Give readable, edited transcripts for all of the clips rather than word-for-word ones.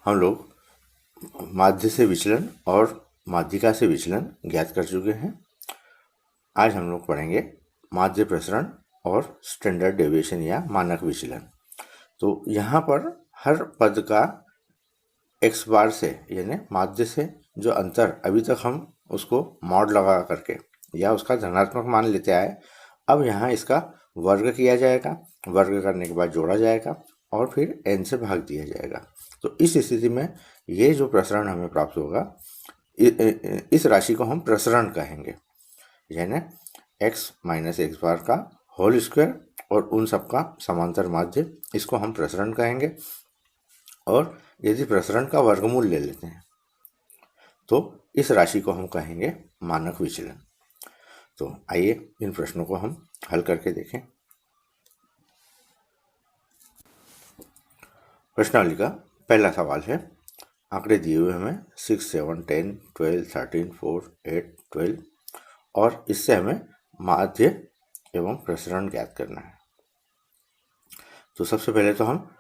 हम लोग माध्य से विचलन और माध्यिका से विचलन ज्ञात कर चुके हैं। आज हम लोग पढ़ेंगे माध्य प्रसरण और स्टैंडर्ड डेविएशन या मानक विचलन। तो यहाँ पर हर पद का x बार से यानी माध्य से जो अंतर अभी तक हम उसको मॉड लगा करके या उसका धनात्मक मान लेते आए, अब यहाँ इसका वर्ग किया जाएगा, वर्ग करने के बाद जोड़ा जाएगा और फिर n से भाग दिया जाएगा। तो इस स्थिति में ये जो प्रसरण हमें प्राप्त होगा, इस राशि को हम प्रसरण कहेंगे, यानी x माइनस एक्स बार का होल स्क्वायर और उन सब का समांतर माध्य, इसको हम प्रसरण कहेंगे। और यदि प्रसरण का वर्गमूल ले लेते हैं तो इस राशि को हम कहेंगे मानक विचलन। तो आइए इन प्रश्नों को हम हल करके देखें। प्रश्नावली का पहला सवाल है, आंकड़े दिए हुए हमें 6, 7, 10, 12, 13, 4, 8, 12 और इससे हमें माध्य एवं प्रसरण ज्ञात करना है। तो सबसे पहले तो हम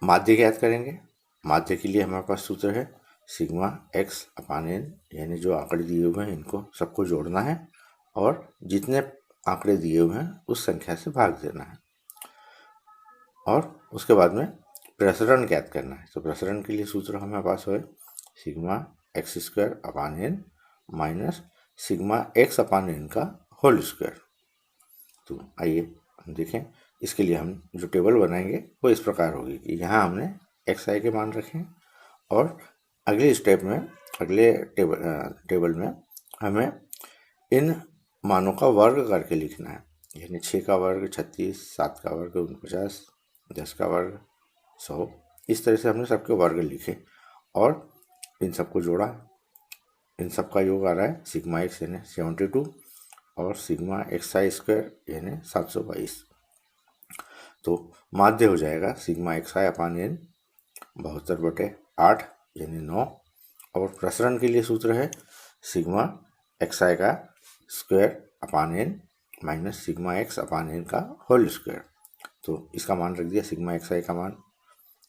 माध्य ज्ञात करेंगे। माध्य के लिए हमारे पास सूत्र है सिग्मा x अपान n, यानी जो आंकड़े दिए हुए हैं इनको सबको जोड़ना है और जितने आंकड़े दिए हुए हैं उस संख्या से भाग देना है और उसके बाद में प्रसरण ज्ञात करना है। तो प्रसरण के लिए सूत्र हमारे पास है sigma x square upon n minus sigma x अपान n का होल स्क्वायर। तो आइए हम देखें, इसके लिए हम जो टेबल बनाएंगे वो इस प्रकार होगी कि यहाँ हमने xi के मान रखें और अगले स्टेप में, अगले टेबल में हमें इन मानों का वर्ग करके लिखना है, यानी 6 का वर्ग 36, 7 का वर्ग 49, 10 का वर्ग 100, इस तरह से हमने सबके वर्ग लिखे और इन सबको जोड़ा। इन सब का योग आ रहा है सिग्मा एक्स यानी 72 और सिग्मा एक्स स्क्वायर यानी 722। तो माध्य हो जाएगा सिग्मा एक्स आई अपान n 72/8 यानी 9 और प्रसरण के लिए सूत्र है सिग्मा एक्स आई का square upon n minus sigma X upon n का होल स्क्वायर। तो इसका मान रख दिया, सिग्मा एक्स आई का मान,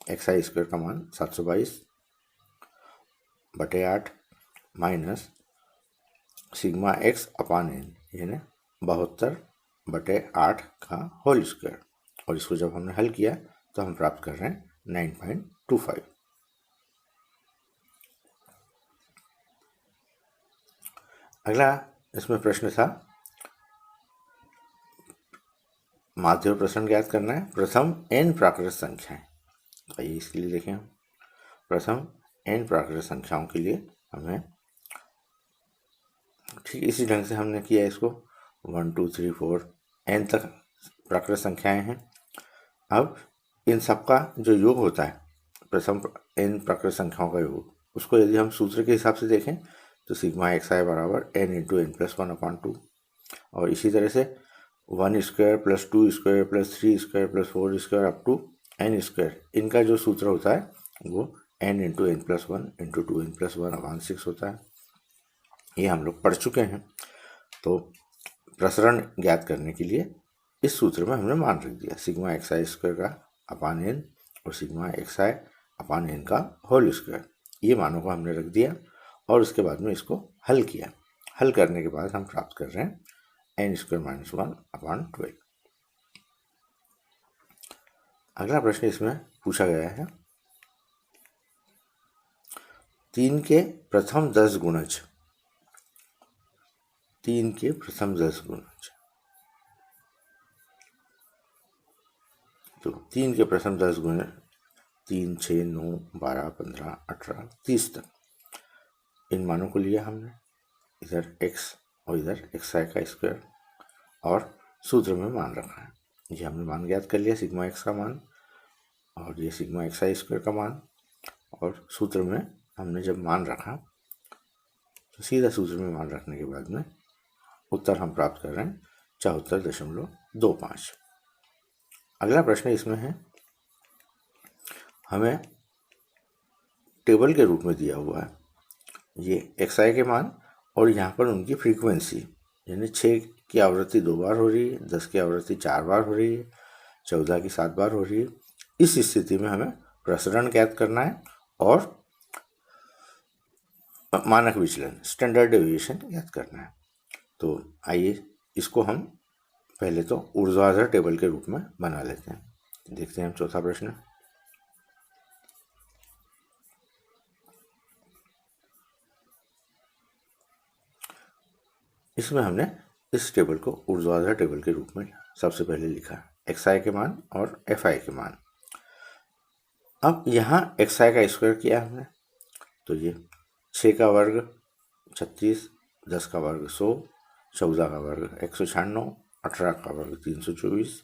एक्स आई स्क्वायर का मान 722/8 minus sigma X upon n यानी 72/8 का होल स्क्वायर। और इसको जब हमने हल किया तो हम प्राप्त कर रहे हैं 9.25। अगला इसमें प्रश्न था माध्य और प्रसरण ज्ञात करना है। प्रथम n प्राकृत संख्याएं, आइए इसके लिए देखें। प्रथम n प्राकृत संख्याओं के लिए हमें ठीक इसी ढंग से हमने किया इसको, 1 2 3 4 n तक प्राकृत संख्याएं हैं। अब इन सब का जो योग होता है, प्रथम n प्राकृत संख्याओं का योग, उसको यदि हम सूत्र के हिसाब से देखें तो सिग्मा एक्स आई बराबर n इंटू n प्लस 1/2 और इसी तरह से 1 square plus 2 square plus 3 square plus 4 square up to n square, इनका जो सूत्र होता है वो n into n plus 1 into 2n plus 1/6 होता है। ये हम लोग पढ़ चुके हैं। तो प्रसरण ज्ञात करने के लिए इस सूत्र में हमने मान रख दिया सिग्मा एक्स आई स्क्वायर का अपान n और सिग्मा एक्स आई अपान n का होल स्क्वायर, ये मानों को हमने रख दिया और उसके बाद में इसको हल किया। हल करने के बाद हम प्राप्त कर रहे हैं n स्क्वायर माइनस 1/12। अगला प्रश्न इसमें पूछा गया है 3 के प्रथम 10 गुणज, 3 के प्रथम 10 गुणज। तो 3 के प्रथम 10 गुणज 3, 6, 9, 12, 15, 18, 30 तक, इन मानों को लिया हमने, इधर x और इधर एक्स आई का स्क्वायर और सूत्र में मान रखा है। ये हमने मान ज्ञात कर लिया, सिग्मा एक्स का मान और ये सिग्मा एक्स आई स्क्वायर का मान, और सूत्र में हमने जब मान रखा तो सीधा सूत्र में मान रखने के बाद में उत्तर हम प्राप्त कर रहे हैं 74.25। अगला प्रश्न इसमें है, हमें टेबल के रूप में दिया हुआ है ये एक्स आई के मान और यहाँ पर उनकी फ्रीक्वेंसी, यानी 6 की आवृत्ति 2 बार हो रही है, 10 की आवृत्ति 4 बार हो रही है, 14 की 7 बार हो रही है। इस स्थिति में हमें प्रसरण ज्ञात करना है और मानक विचलन स्टैंडर्ड डेविएशन ज्ञात करना है। तो आइए इसको हम पहले तो ऊर्ध्वाधर टेबल के रूप में बना लेते हैं। देखते हैं हम चौथा प्रश्न। इसमें हमने इस टेबल को ऊर्ध्वाधर टेबल के रूप में सबसे पहले लिखा xi के मान और fi के मान। अब यहाँ xi का स्क्वायर किया हमने, तो ये 6 का वर्ग 36, 10 का वर्ग 100, 14 का वर्ग 196, 18 का वर्ग 324,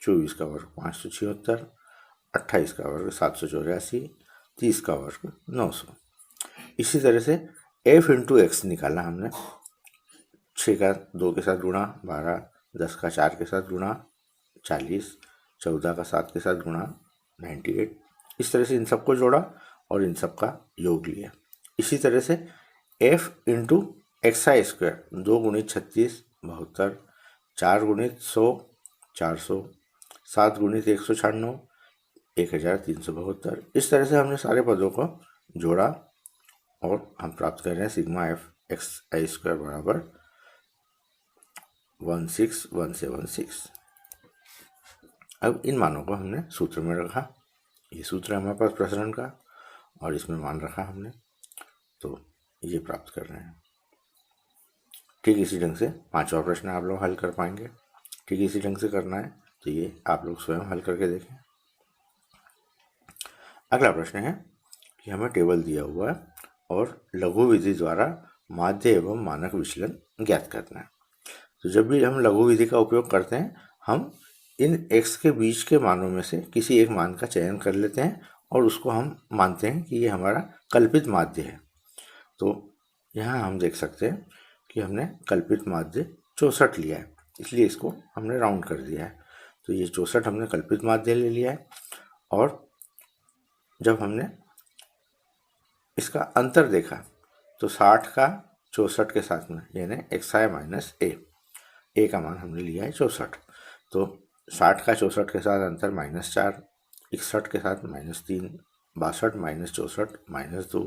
24 का वर्ग 576, 28 का वर्ग 784, 30 का वर्ग 900। इसी तरह से f इंटू एक्स निकाला हमने। 6 का 2 के साथ गुणा 12, 10 का 4 के साथ गुणा 40, 14 का 7 के साथ गुणा 98। इस तरह से इन सबको जोड़ा और इन सब का योग लिया। इसी तरह से f इंटू एक्सा स्क्वायर 2 गुणित 36 72, 4 गुणित 100 400, 7 गुणित 196 1372। इस तरह से हमने सारे पदों को जोड़ा और हम प्राप्त कर रहे हैं सिग्मा एफ एक्स आई स्क्वायर बराबर 16176। अब इन मानों को हमने सूत्र में रखा। ये सूत्र है हमारे पास प्रसरण का और इसमें मान रखा हमने, तो ये प्राप्त कर रहे हैं। ठीक इसी ढंग से पांचवा प्रश्न आप लोग हल कर पाएंगे। ठीक इसी ढंग से करना है, तो ये आप लोग स्वयं हल करके देखें। अगला प्रश्न है कि हमें टेबल दिया हुआ है और लघु विधि द्वारा माध्य एवं मानक विचलन ज्ञात करना है। तो जब भी हम लघु विधि का उपयोग करते हैं, हम इन x के बीच के मानों में से किसी एक मान का चयन कर लेते हैं और उसको हम मानते हैं कि ये हमारा कल्पित माध्य है। तो यहाँ हम देख सकते हैं कि हमने कल्पित माध्य 64 लिया है, इसलिए इसको हमने राउंड कर दिया है। तो ये 64 हमने कल्पित माध्य ले लिया है। और जब हमने इसका अंतर देखा तो 60 का 64 के साथ में, यानी xi माइनस a का मान हमने लिया है 64। तो 60 का 64 के साथ अंतर -4, 61 के साथ -3, 62 माइनस 64 -2,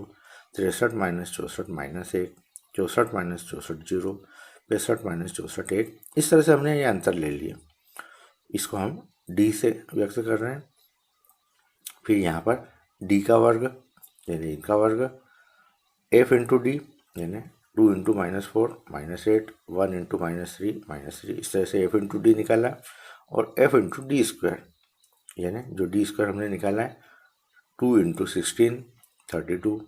63 माइनस 64 -1, 64 माइनस 64 0, 65 माइनस 64 1। इस तरह से हमने ये अंतर ले लिया। इसको हम d से व्यक्त कर रहे हैं। फिर यहाँ पर d का वर्ग यानी इनका वर्ग, f इंटू डी यानी 2 इंटू -4 -8, 1 इंटू -3 -3। इस तरह से f इंटू डी निकाला और f इंटू डी स्क्वायर यानी जो डी स्क्वायर हमने निकाला है 2 इंटू 16 32,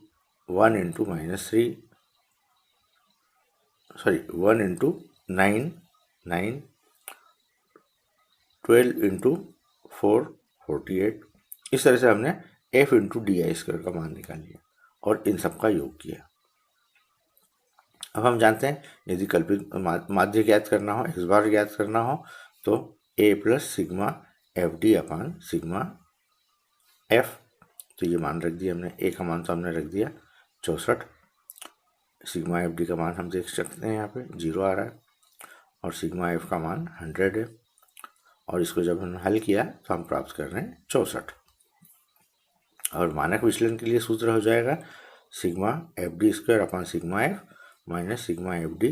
1 इंटू -3 1 इंटू 9 9, 12 इंटू 4 48। इस तरह से हमने f into D I square का मान निकाल लिया और इन सब का योग किया। अब हम जानते हैं यदि कल्पित माध्य ज्ञात करना हो, x बार ज्ञात करना हो, तो a plus sigma F D upon sigma F. तो ये मान रख दिया हमने। a का मान तो हमने रख दिया 64, सिग्मा एफ डी का मान हम देख सकते हैं यहाँ पे 0 आ रहा है और सिग्मा एफ का मान 100 है। और इसको जब हमने हल किया तो हम प्राप्त कर रहे हैं 64। और मानक विचलन के लिए सूत्र हो जाएगा sigma F D square upon sigma F minus sigma F D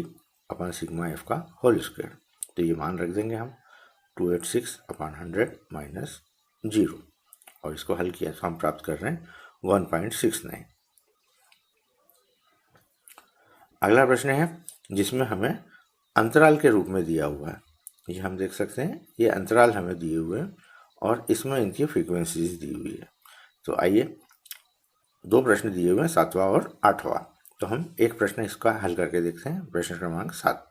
अपान सिग्मा एफ का होल स्क्वायर। तो ये मान रख देंगे हम 286 अपान 100 माइनस 0 और इसको हल किया तो हम प्राप्त कर रहे हैं 1.69। अगला प्रश्न है जिसमें हमें अंतराल के रूप में दिया हुआ है। ये हम देख सकते हैं, ये अंतराल हमें दिए हुए हैं और इसमें इनकी फ्रीक्वेंसीज दी हुई है। तो आइए 2 प्रश्न दिए हुए हैं, 7वां और 8वां। तो हम एक प्रश्न इसका हल करके देखते हैं। प्रश्न क्रमांक 7।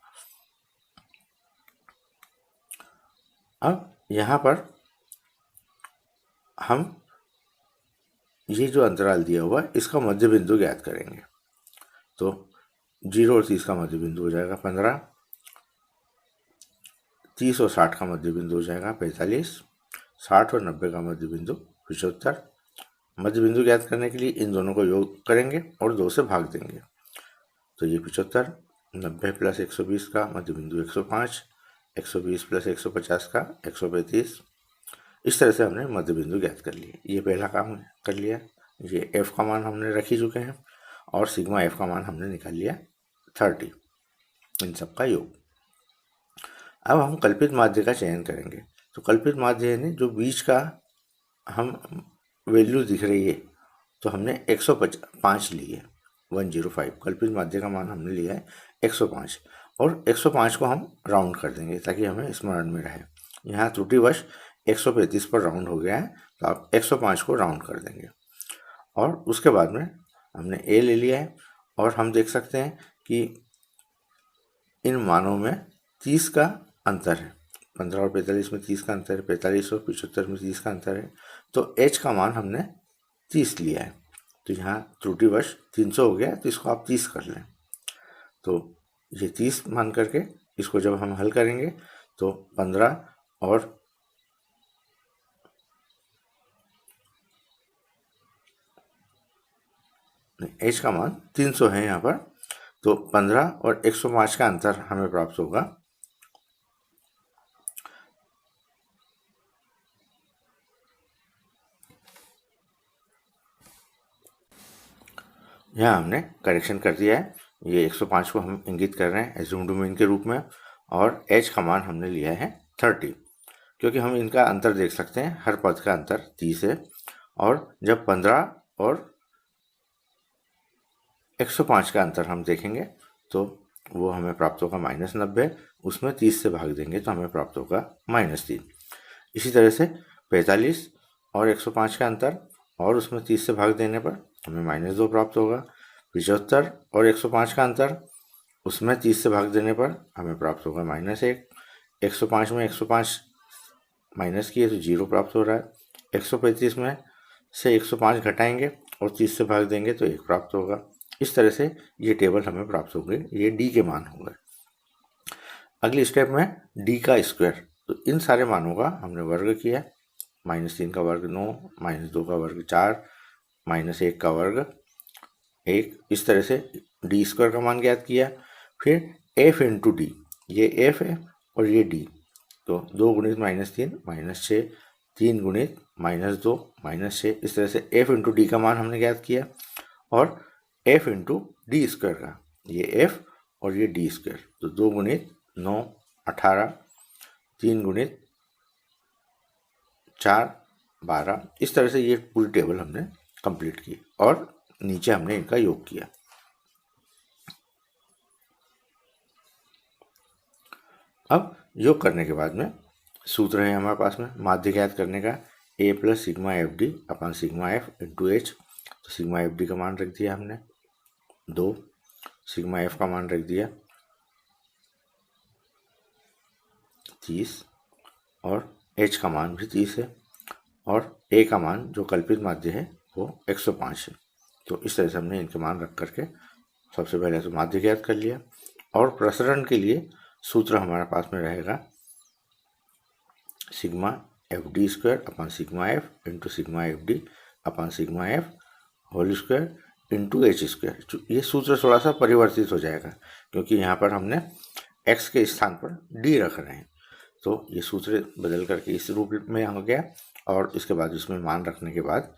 अब यहाँ पर हम ये जो अंतराल दिया हुआ है इसका मध्य बिंदु ज्ञात करेंगे। तो 0 और 30 का मध्य बिंदु हो जाएगा 15, 30 और 60 का मध्य बिंदु हो जाएगा 45, 60 और 90 का मध्य बिंदु 75। मध्य बिंदु ज्ञात करने के लिए इन दोनों को योग करेंगे और 2 से भाग देंगे। तो ये 75, 90 प्लस 120 का मध्य बिंदु 105, 120 प्लस 150 का 135। इस तरह से हमने मध्य बिंदु ज्ञात कर लिए। ये पहला काम कर लिया। ये एफ का मान हमने रख ही चुके हैं और सिग्मा एफ का मान हमने निकाल लिया 30, इन सब का योग। अब हम कल्पित माध्य का चयन करेंगे। तो कल्पित माध्य यानी जो बीच का हम वैल्यू दिख रही है, तो हमने 105 ली है, 105 कल्पित माध्य का मान हमने लिया है 105, और 105 को हम राउंड कर देंगे ताकि हमें स्मरण में रहे। यहाँ त्रुटिवश 135 पर राउंड हो गया है, तो आप 105 को राउंड कर देंगे। और उसके बाद में हमने ए ले लिया है और हम देख सकते हैं कि इन मानों में 30 का अंतर है। 15 और 45 में 30 का अंतर है, 45 और 75 में 30 का अंतर है। तो एच का मान हमने 30 लिया है, तो यहाँ त्रुटिवश 300 हो गया, तो इसको आप 30 कर लें। तो ये 30 मान करके इसको जब हम हल करेंगे तो 15 और एच का मान 300 है यहाँ पर, तो 15 और 105 का अंतर हमें प्राप्त होगा। यहाँ हमने करेक्शन कर दिया है, ये 105 को हम इंगित कर रहे हैं एज्यूम डोमेन के रूप में, और एच का मान हमने लिया है 30, क्योंकि हम इनका अंतर देख सकते हैं, हर पद का अंतर 30 है। और जब 15 और 105 का अंतर हम देखेंगे तो वो हमें प्राप्त होगा -90, उसमें 30 से भाग देंगे तो हमें प्राप्त होगा -3। इसी तरह से 45 और 105 का अंतर और उसमें 30 से भाग देने पर हमें -2 प्राप्त होगा। 75 और 105 का अंतर, उसमें 30 से भाग देने पर हमें प्राप्त होगा -1। 105 में 105 माइनस किए तो 0 प्राप्त हो रहा है। 135 में से 105 घटाएंगे और 30 से भाग देंगे तो 1 प्राप्त होगा। इस तरह से ये टेबल हमें प्राप्त होंगे, ये डी के मान होंगे। अगली स्टेप में डी का स्क्वायर, तो इन सारे मानों का हमने वर्ग किया। -3 का वर्ग 9, -2 का वर्ग 4, -1 का वर्ग 1, इस तरह से डी स्क्वायर का मान ज्ञात किया। फिर एफ इंटू डी, ये एफ है और ये डी, तो 2 गुणित -3 -6, 3 गुणित -2 -6, इस तरह से एफ इंटू डी का मान हमने ज्ञात किया। और एफ इंटू डी स्क्वायर का, ये एफ और ये डी स्क्वायर, तो 2 गुणित 9 18, 3 गुणित 4 12, इस तरह से ये पूरी टेबल हमने कंप्लीट की और नीचे हमने इनका योग किया। अब योग करने के बाद में सूत्र है हमारे पास में माध्य ज्ञात करने का, a plus sigma F D upon sigma F into H. तो सिग्मा एफ डी का मान रख दिया हमने 2, सिग्मा एफ का मान रख दिया 30 और एच का मान भी 30 है, और ए का मान जो कल्पित माध्य है वो 105 है। तो इस तरह से हमने इनके मान रख करके सबसे पहले तो माध्य ज्ञात कर लिया। और प्रसरण के लिए सूत्र हमारे पास में रहेगा sigma F D square upon sigma F into sigma F D upon sigma F whole square into H square. ये सूत्र थोड़ा सा परिवर्तित हो जाएगा क्योंकि यहाँ पर हमने x के स्थान पर d रख रहे हैं, तो ये सूत्र बदल करके इस रूप में हो गया। और इसके बाद इसमें मान रखने के बाद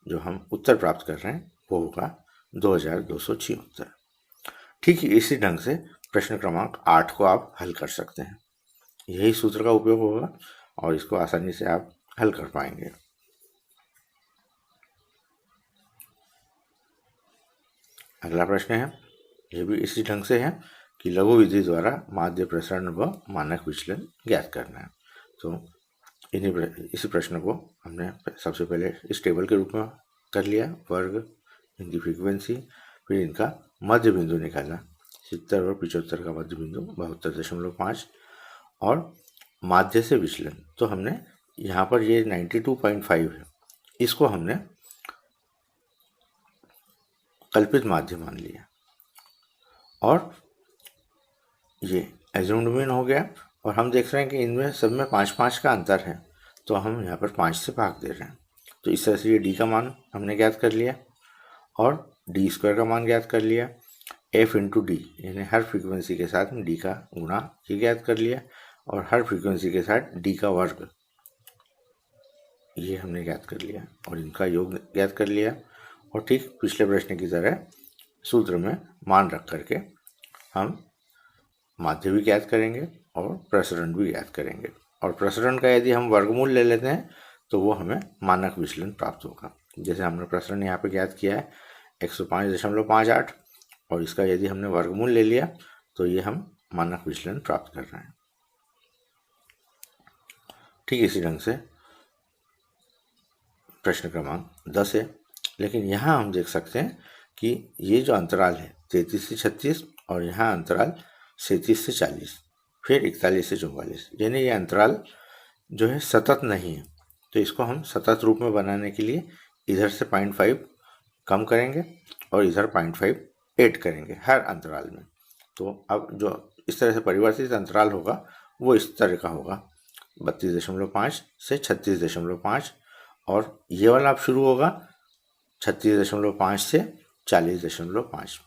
जो हम उत्तर प्राप्त कर रहे हैं वो होगा 2276। ठीक इसी ढंग से प्रश्न क्रमांक 8 को आप हल कर सकते हैं। यही सूत्र का उपयोग होगा और इसको आसानी से आप हल कर पाएंगे। अगला प्रश्न है, यह भी इसी ढंग से है कि लघु विधि द्वारा माध्य प्रसरण व मानक विचलन ज्ञात करना है। तो इसी प्रश्न को हमने सबसे पहले इस टेबल के रूप में कर लिया, वर्ग, इनकी फ्रीक्वेंसी, फिर इनका मध्य बिंदु निकाला, 70 और 75 का मध्य बिंदु 72.5, और माध्य से विचलन। तो हमने यहाँ पर ये 92.5 है, इसको हमने कल्पित माध्य मान लिया और ये एज्यूम्ड मीन हो गया। और हम देख रहे हैं कि इनमें सब में 5-5 का अंतर है, तो हम यहाँ पर 5 से भाग दे रहे हैं। तो इस तरह से ये डी का मान हमने ज्ञात कर लिया और डी स्क्वायर का मान ज्ञात कर लिया। एफ इंटू डी यानी हर फ्रीक्वेंसी के साथ डी का गुणा ये ज्ञात कर लिया, और हर फ्रीक्वेंसी के साथ डी का वर्ग ये हमने ज्ञात कर लिया और इनका योग ज्ञात कर लिया। और ठीक पिछले प्रश्न की तरह सूत्र में मान रख करके हम माध्य भी ज्ञात करेंगे और प्रसरण भी ज्ञात करेंगे। और प्रसरण का यदि हम वर्गमूल ले लेते हैं तो वो हमें मानक विचलन प्राप्त होगा। जैसे हमने प्रसरण यहाँ पे ज्ञात किया है 105.58 और इसका यदि हमने वर्गमूल ले लिया तो ये हम मानक विचलन प्राप्त कर रहे हैं। ठीक इसी ढंग से प्रश्न क्रमांक 10 है, लेकिन यहाँ हम देख सकते हैं कि ये जो अंतराल है 33 से 36 और यहाँ अंतराल 37 से 40 फिर 41 से 44, यानी ये अंतराल जो है सतत नहीं है। तो इसको हम सतत रूप में बनाने के लिए इधर से 0.5 कम करेंगे और इधर 0.5 ऐड करेंगे हर अंतराल में। तो अब जो इस तरह से परिवर्तित अंतराल होगा वो इस तरह का होगा 32.5 से 36.5 और ये वाला अब शुरू होगा 36.5 से 40.5।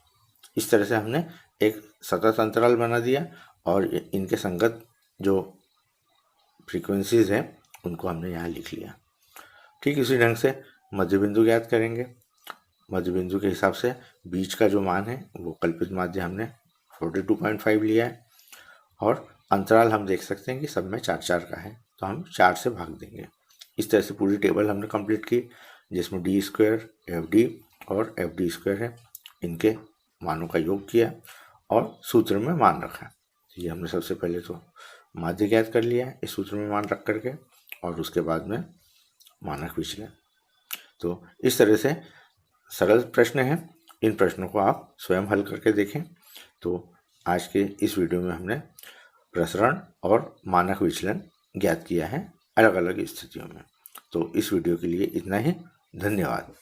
इस तरह से हमने एक सतत अंतराल बना दिया और इनके संगत जो फ्रीक्वेंसीज हैं उनको हमने यहाँ लिख लिया। ठीक इसी ढंग से मध्य बिंदु ज्ञात करेंगे। मध्य बिंदु के हिसाब से बीच का जो मान है वो कल्पित माध्य हमने 42.5 लिया है और अंतराल हम देख सकते हैं कि सब में 4-4 का है, तो हम 4 से भाग देंगे। इस तरह से पूरी टेबल हमने कंप्लीट की जिसमें d², fd और fd² है, इनके मानों का योग किया और सूत्र में मान रखा। तो ये हमने सबसे पहले तो माध्य ज्ञात कर लिया है इस सूत्र में मान रख करके और उसके बाद में मानक विचलन। तो इस तरह से सरल प्रश्न हैं, इन प्रश्नों को आप स्वयं हल करके देखें। तो आज के इस वीडियो में हमने प्रसरण और मानक विचलन ज्ञात किया है अलग अलग स्थितियों में। तो इस वीडियो के लिए इतना ही, धन्यवाद।